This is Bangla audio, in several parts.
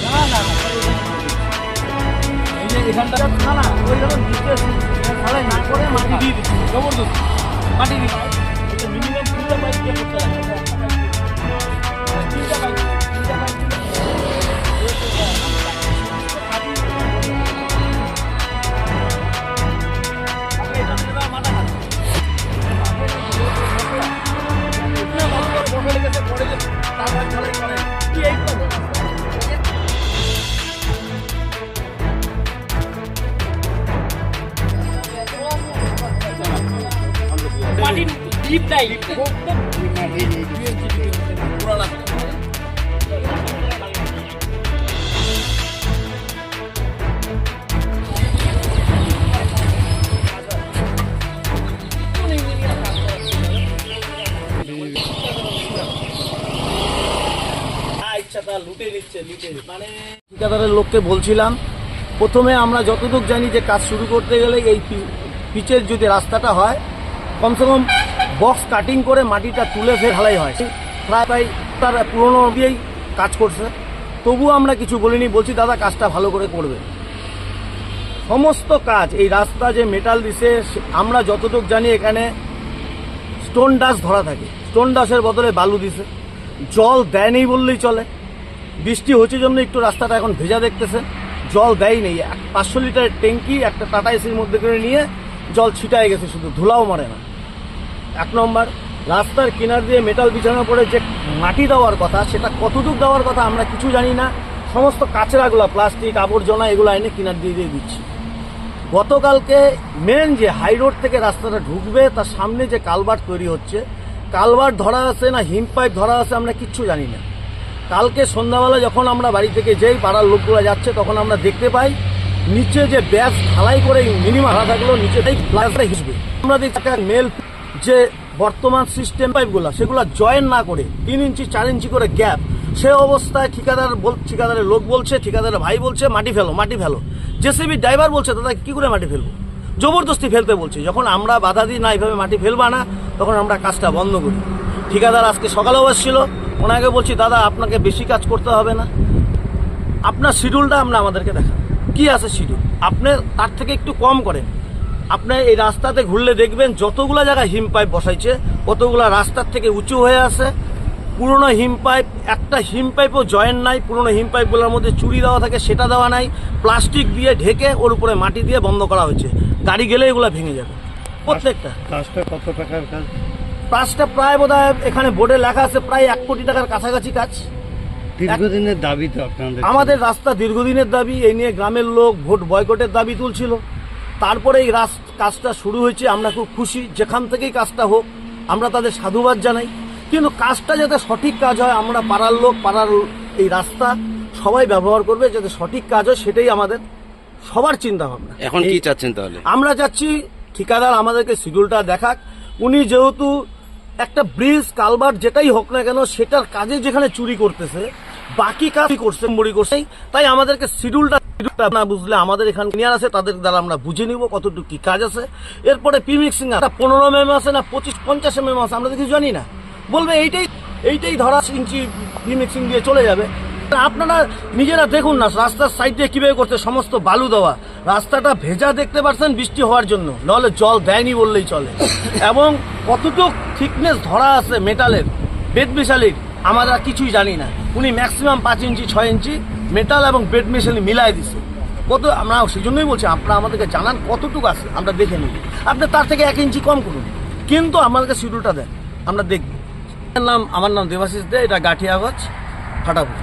না না এই যে এখানটা না না ওই যখন নিচে ঢালাই না করে মাটি দিয়ে দিচ্ছে জবরদস্তি মাটি দিয়ে মিনিমাম 3টা পাইপ দিয়ে করতে লাগে। মাটির ডিপ নাই মানে ঠিকাদারের লোককে বলছিলাম প্রথমে আমরা যতটুকু জানি যে কাজ শুরু করতে গেলে এই পিচের যদি রাস্তাটা হয় কমসে কম বক্স কাটিং করে মাটিটা তুলে ফের ঢালাই হয়, প্রায় তার পুরোনো দিয়েই কাজ করছে। তবুও আমরা কিছু বলিনি, বলছি দাদা কাজটা ভালো করে করবে। সমস্ত কাজ এই রাস্তা যে মেটাল দিছে আমরা যতটুকু জানি এখানে স্টোন ডাস্ট ধরা থাকে, স্টোন ডাস্টের বদলে বালু দিছে। জল দেয়নি বললেই চলে, বৃষ্টি হচ্ছে জন্য একটু রাস্তাটা এখন ভেজা দেখতেছে, জল দেয় নেই। 500 লিটারের ট্যাঙ্কি একটা টাটা এসির মধ্যে করে নিয়ে জল ছিটায় গেছে, শুধু ধুলাও মারে না। 1 নম্বর, রাস্তার কিনার দিয়ে মেটাল বিছানোর পরে যে মাটি দেওয়ার কথা সেটা কতটুকু দেওয়ার কথা আমরা কিছু জানি না। সমস্ত কাঁচরাগুলো প্লাস্টিক আবর্জনা এগুলো এনে কিনার দিয়ে দিয়ে দিচ্ছি। গতকালকে মেন যে হাই রোড থেকে রাস্তাটা ঢুকবে তার সামনে যে কালভার্ট তৈরি হচ্ছে, কালভার্ট ধরা আছে না হিম পাইপ ধরা আছে আমরা কিচ্ছু জানি না। কালকে সন্ধ্যাবেলা যখন আমরা বাড়ি থেকে যেই পাড়ার লোকগুলো যাচ্ছে তখন আমরা দেখতে পাই নিচে যে ব্যাস ঢালাই করে মিনিমাম হারা থাকলো নিচেটাই প্লাসটা হিসবে। আমরা দেখছি মেল যে বর্তমান সিস্টেম পাইপগুলো সেগুলো জয়েন না করে 3 ইঞ্চি 4 ইঞ্চি করে গ্যাপ, সে অবস্থায় ঠিকাদারের লোক বলছে, ঠিকাদারের ভাই বলছে মাটি ফেলো মাটি ফেলো। জেসিবি ড্রাইভার বলছে দাদা কি করে মাটি ফেলবো, জবরদস্তি ফেলতে বলছে। যখন আমরা বাধা দিই না এইভাবে মাটি ফেলবা না, তখন আমরা কাজটা বন্ধ করি। ঠিকাদার আজকে সকালেও এসেছিল, ওনাকে বলছি দাদা আপনাকে বেশি কাজ করতে হবে না, আপনার শিডিউলটা আমরা আমাদেরকে দেখান কি আছে শিডিউল, আপনি তার থেকে একটু কম করেন। আপনি এই রাস্তাতে ঘুরলে দেখবেন যতগুলো জায়গায় হিম পাইপ বসাইছে কতগুলো রাস্তার থেকে উঁচু হয়ে আছে। পুরনো হিম পাইপ, একটা হিম পাইপও জয়েন নাই, পুরনো হিম পাইপগুলোর মধ্যে চুরি দেওয়া থাকে সেটা দেওয়া নাই, প্লাস্টিক দিয়ে ঢেকে ওর উপরে মাটি দিয়ে বন্ধ করা হয়েছে। গাড়ি গেলে এগুলো ভেঙে যাবে প্রত্যেকটা। কাজটা কত টাকার কাজ? কাজটা প্রায় বোধহয় এখানে বোর্ডে লেখা আছে প্রায় 1 কোটি টাকার কাছাকাছি কাজ। দীর্ঘদিনের দাবি তো আপনাদের? আমাদের রাস্তা দীর্ঘদিনের দাবি, এই নিয়ে গ্রামের লোক ভোট বয়কটের দাবি তুলছিল। তারপরে এই কাজটা শুরু হয়েছে, আমরা খুব খুশি। যেখান থেকেই কাজটা হোক আমরা তাদের সাধুবাদ জানাই, কিন্তু কাজটা যাতে সঠিক কাজ হয়, আমরা পাড়ার লোক, পাড়ার এই রাস্তা সবাই ব্যবহার করবে, যাতে সঠিক কাজ হয় সেটাই আমাদের সবার চিন্তা ভাবনা। এখন কি চাচ্ছেন তাহলে? আমরা চাচ্ছি ঠিকাদার আমাদেরকে শিডিউলটা দেখাক। উনি যেহেতু একটা ব্রিজ কালভার্ট যেটাই হোক না কেন সেটার কাজে যেখানে চুরি করতেছে, বাকি কাজ করছে মুড়ি করছেই, তাই আমাদেরকে শিডিউলটা না বুঝলে আমাদের এখানে ক্লিয়ার আছে, তাদের দ্বারা আমরা বুঝে নিব কতটুকু কি কাজ আছে। এরপরে পিমিক্সিং 15 mm আছে না 25-50 mm আছে আমরা তো কিছু জানি না, বলবে এইটাই ধরা ইঞ্চি পিমিক্সিং দিয়ে চলে যাবে। আপনারা নিজেরা দেখুন না রাস্তার সাইড দিয়ে কিভাবে করছে, সমস্ত বালু দেওয়া, রাস্তাটা ভেজা দেখতে পাচ্ছেন বৃষ্টি হওয়ার জন্য, নাহলে জল দেয়নি বললেই চলে। এবং কতটুকু থিকনেস ধরা আছে মেটালের বেড মেশালির আমরা কিছুই জানি না। উনি ম্যাক্সিমাম 5 ইঞ্চি 6 ইঞ্চি মেটাল এবং বেড মেশালি মিলাই দিচ্ছে। কত আমরা সেই জন্যই বলছি আপনারা আমাদেরকে জানান কতটুকু আছে, আমরা দেখে নিই। আপনি তার থেকে 1 ইঞ্চি কম করুন, কিন্তু আমাদেরকে শিডিউলটা দেন, আমরা দেখব। আমার নাম দেবাশিস দে, এটা গাঠিয়াগঞ্জ ফাটাপুর।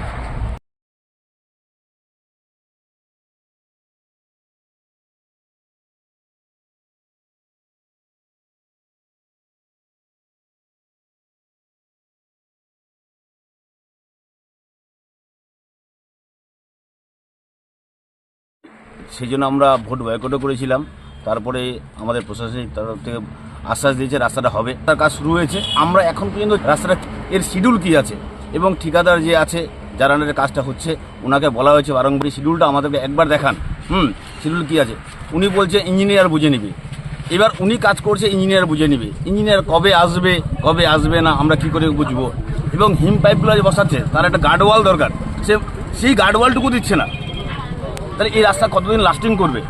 সেই জন্য আমরা ভোট বয়কটও করেছিলাম। তারপরে আমাদের প্রশাসনিক তরফ থেকে আশ্বাস দিয়েছে রাস্তাটা হবে, তার কাজ শুরু হয়েছে। আমরা এখন পর্যন্ত রাস্তাটা এর শিডিউল কি আছে এবং ঠিকাদার যে আছে যার আন্ডারে কাজটা হচ্ছে ওনাকে বলা হয়েছে বারংবার শিডিউলটা আমাদেরকে একবার দেখান। শিডিউল কি আছে? উনি বলছে ইঞ্জিনিয়ার বুঝে নিবে। এবার উনি কাজ করছে ইঞ্জিনিয়ার বুঝে নিবে, ইঞ্জিনিয়ার কবে আসবে না আমরা কি করে বুঝবো? এবং হিম পাইপগুলো যে বসাচ্ছে তার একটা গার্ডওয়াল দরকার, সেই গার্ডওয়ালটুকু দিচ্ছে না, তাহলে এই রাস্তা কতদিন লাস্টিং করবে?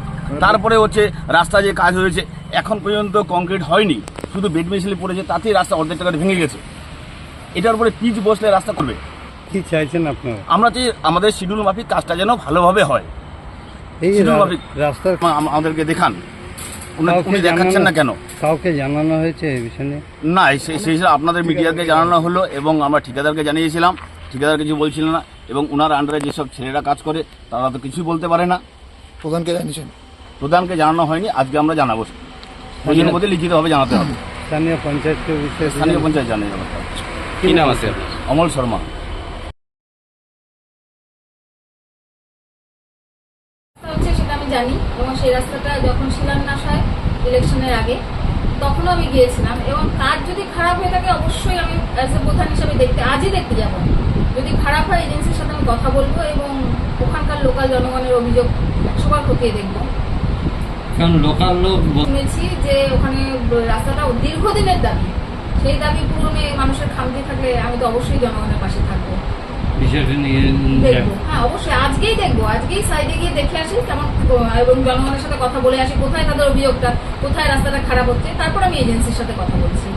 তারপরে হচ্ছে রাস্তা যে কাজ হয়েছে এখন পর্যন্ত কংক্রিট হয়নি, শুধু বেড মিশিয়ে পড়েছে, তাতেই রাস্তা অর্ধেক টাকা ভেঙে গেছে। এটার উপরে পিচ বসলে রাস্তা করবে। কি চাইছেন আপনারা? আমরা চাই আমাদের শিডিউল মাফিক কাজটা যেন ভালোভাবে হয়। এই শিডিউল মাফিক রাস্তার আমাদেরকে দেখান, কাউকে উনি দেখাচ্ছেন না কেন? কাউকে জানানো হয়েছে এই বিষয়ে নিয়ে? না, সেই হিসাবে আপনাদের মিডিয়াকে জানানো হলো এবং আমরা ঠিকাদারকে জানিয়েছিলাম, ঠিকাদার কিছু বলছিল না, এবং ওনার আন্ডারে যেসব ছেলেরা কাজ করে তারা তো কিছুই বলতে পারে না। প্রধানকে জানিয়েছেন? প্রধানকে জানানো হয়নি, আজকে আমরা জানাবো, প্রয়োজনের মধ্যে লিখিতভাবে জানাতে হবে। স্থানীয় পঞ্চায়েতকে বিষয়ে স্থানীয় পঞ্চায়েত জানিয়ে যাবে। কি নাম আছে? অমল শর্মা। হচ্ছে সেটা আমি জানি, এবং সেই রাস্তাটা যখন শিলান্যাস হয় ইলেকশনের আগে তখনও আমি গিয়েছিলাম, এবং কাজ যদি খারাপ হয়ে থাকে অবশ্যই আমি অ্যাজ এ প্রধান হিসাবে আজই দেখতে যাব। যদি খারাপ হয় এজেন্সির সাথে আমি কথা বলবো এবং ওখানকার লোকাল জনগণের অভিযোগ 100বার খতিয়ে দেখবো। কারণ লোকাল লোক শুনেছি যে ওখানে রাস্তাটা দীর্ঘদিনের দাবি, সেই দাবি পূরণে মানুষের খামতি থাকলে আমি তো অবশ্যই জনগণের পাশে থাকবো, বিষয়টা নিয়ে দেখবো। হ্যাঁ অবশ্যই আজকেই দেখবো, আজকেই সাইডে গিয়ে দেখে আসি কেমন, এবং জনগণের সাথে কথা বলে আসি কোথায় তাদের অভিযোগটা, কোথায় রাস্তাটা খারাপ হচ্ছে, তারপর আমি এজেন্সির সাথে কথা বলছি।